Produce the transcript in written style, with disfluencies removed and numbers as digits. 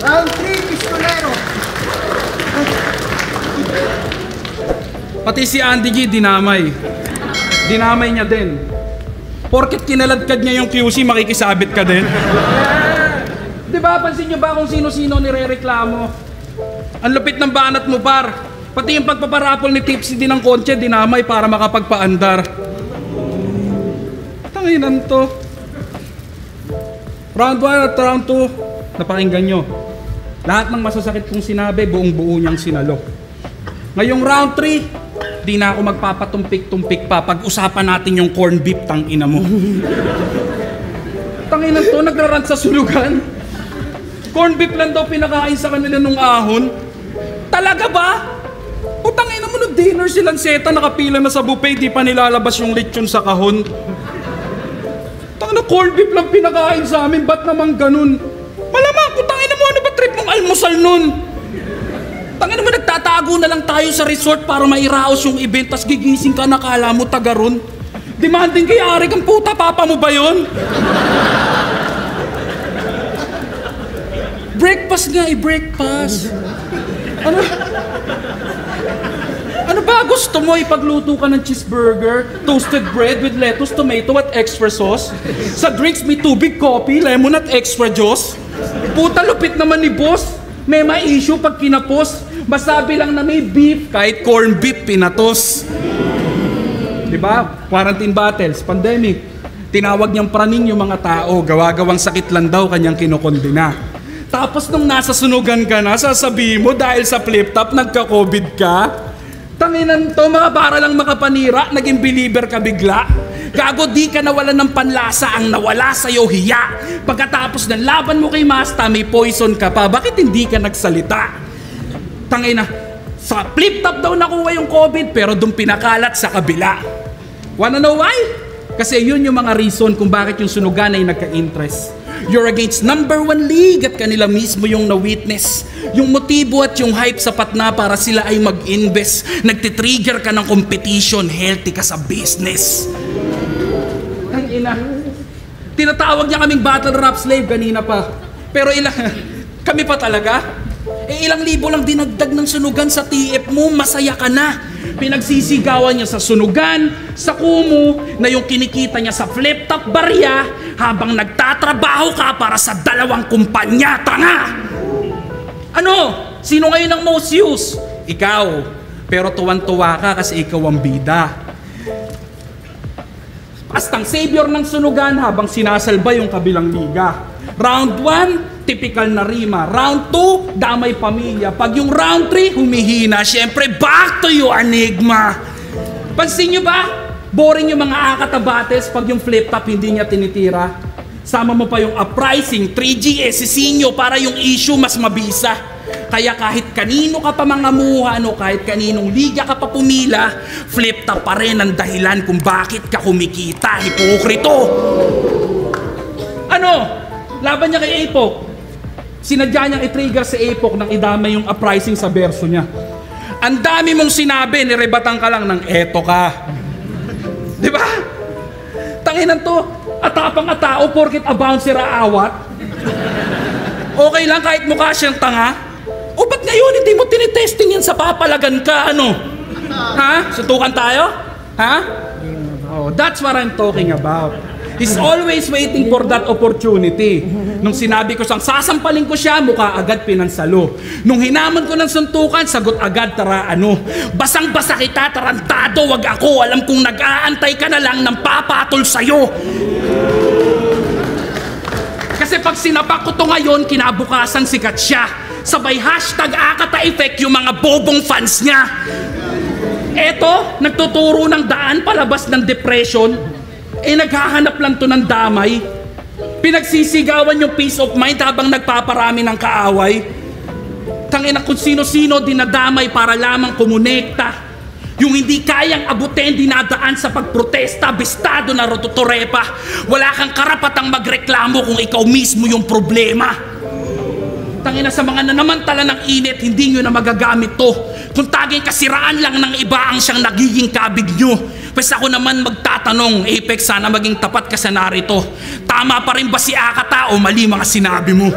Round 3, pistolero. Pati si Andy G, dinamay. Dinamay niya din. Porket kinaladkad niya yung QC, makikisabit ka din. Diba, pansin niyo ba kung sino-sino nirereklamo? Ang lupit ng banat mo, par. Pati yung pagpaparapol ni Tipsy din ng kotse, dinamay para makapagpaandar. Tanginan to. Round 1 at round 2, napakinggan nyo. Lahat ng masasakit kong sinabi, buong-buo niyang sinalok. Ngayong round 3, di na ako magpapatumpik-tumpik pa. Pag-usapan natin yung corn beef, tangina mo. Tanginan to, nagrarant sa sulugan. Corn beef lang daw pinakain sa kanila nung ahon. Talaga ba? O tangina mo, nung dinner silang seta, nakapila na sa buffet, di pa nilalabas yung lechon sa kahon. Tangina, corn beef lang pinakain sa amin, ba't naman ganun? Malamang ko, tangina mo, ano ba trip mong almusal nun? Tangina mo, nagtatago na lang tayo sa resort para mairaos yung event, tas gigising ka, nakala mo taga ron. Demanding kay Ari kang puta, papa mo ba yun? Breakfast nga, breakfast. Ano ba gusto mo? Ipagluto ka ng cheeseburger, toasted bread with lettuce, tomato at extra sauce? Sa drinks may tubig, coffee, lemon at extra juice? Puta, lupit naman ni boss. May ma-issue pag kinapos. Masabi lang na may beef, kahit corn beef pinatos. Diba? Quarantine battles, pandemic. Tinawag niyang praning yung mga tao. Gawa-gawang sakit lang daw kanyang kinokondena. Tapos nung nasa sunugan ka na, sasabihin mo dahil sa flip-top nagka-COVID ka? Tanginan to, mga para lang makapanira, naging believer ka bigla. Gago, di ka nawalan ng panlasa, ang nawala sa'yo hiya. Pagkatapos ng laban mo kay Masta, may poison ka pa, bakit hindi ka nagsalita? Tangina, sa flip-top daw nakuha yung COVID, pero doon pinakalat sa kabila. Wanna know why? Kasi yun yung mga reason kung bakit yung sunugan ay nagka-interest. You're against number 1 league at kanila mismo yung na-witness. Yung motibo at yung hype sapat na para sila ay mag-invest. Nagtitrigger ka ng competition, healthy ka sa business. Ang ina. Tinatawag niya kaming battle rap slave kanina pa. Pero kami pa talaga? Ilang libo lang dinagdag ng sunugan sa TF mo, masaya ka na. Pinagsisigawan niya sa sunugan, sa kumu, na yung kinikita niya sa flip-top barya habang nagtatrabaho ka para sa 2 kumpanya, tanga! Ano? Sino ngayon ang most use? Ikaw. Pero tuwan-tuwa ka kasi ikaw ang bida. Pastang savior ng sunugan habang sinasalba yung kabilang liga. Round 1, typical na rima. Round 2, damay pamilya. Pag yung round 3, humihina. Siyempre, back to you, Enigma. Pansin nyo ba? Boring yung mga akata battles pag yung flip-top hindi niya tinitira. Sama mo pa yung uprising, 3G, Sisinyo para yung issue mas mabisa. Kaya kahit kanino ka pa mangamuhan o kahit kaninong liga ka pa pumila, flip-top pa rin ang dahilan kung bakit ka kumikita, hipokrito. Ano? Laban niya kay Apok. Sinadya niyang i-trigger si Apok nang idamay yung uprising sa verso niya. Ang dami mong sinabi, nirebatan ka lang ng eto ka. Di ba? Tanginan to, atapang atao porkit abouncer aawat. Okay lang kahit mukha siyang tanga. O ba't ngayon hindi mo tinitesting yan sa papalagan ka, ano? Ha? Suntukan tayo? Ha? Oh, that's what I'm talking about. He's always waiting for that opportunity. Nung sinabi ko siyang sasampalin ko siya, mukha agad pinansalo. Nung hinamon ko ng suntukan, sagot agad, tara ano. Basang-basa kita, tarantado, wag ako. Alam kong nag-aantay ka na lang ng papatol sa'yo. Kasi pag sinapak ko to ngayon, kinabukasan sikat siya. Sabay hashtag Akata Effect yung mga bobong fans niya. Eto, nagtuturo ng daan palabas ng depression. Naghahanap lang to ng damay. Pinagsisigawan yung peace of mind habang nagpaparami ng kaaway. Tangina kung sino-sino dinadamay para lamang kumonekta. Yung hindi kayang abutin, dinadaan sa pagprotesta, bistado na rototorepa. Wala kang karapatang magreklamo kung ikaw mismo yung problema. Tangina sa mga nanamantala ng init, hindi nyo na magagamit to. Kung taging kasiraan lang ng iba ang siyang nagiging kabig nyo. Pues ako naman magtatanong, Apex, sana maging tapat ka sa narito. Tama pa rin ba si Akata o mali mga sinabi mo?